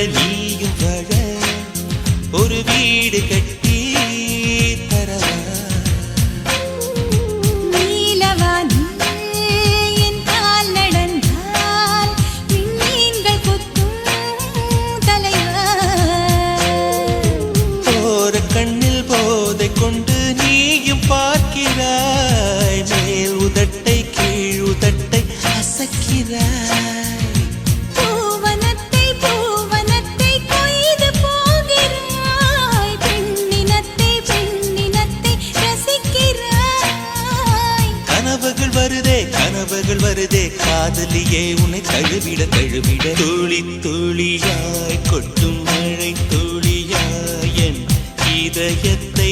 நீயும் வாழ ஒரு வீடு கட்டி தரவா கொண்டு நீயும் பார்க்கிறாய் மேல் உதட்டை கீழ் உதட்டை அசக்கிறாய் பூவனத்தை பூவனத்தை கொய்து போகிறாய் பெண்ணினத்தை பெண்ணினத்தை ரசிக்கிறாய் கனவுகள் வருதே காதலியே உன்னை தழுவிட தழுவிட துளி துளியாய் கொட்டும் மழை துளியாய் என் இதயத்தை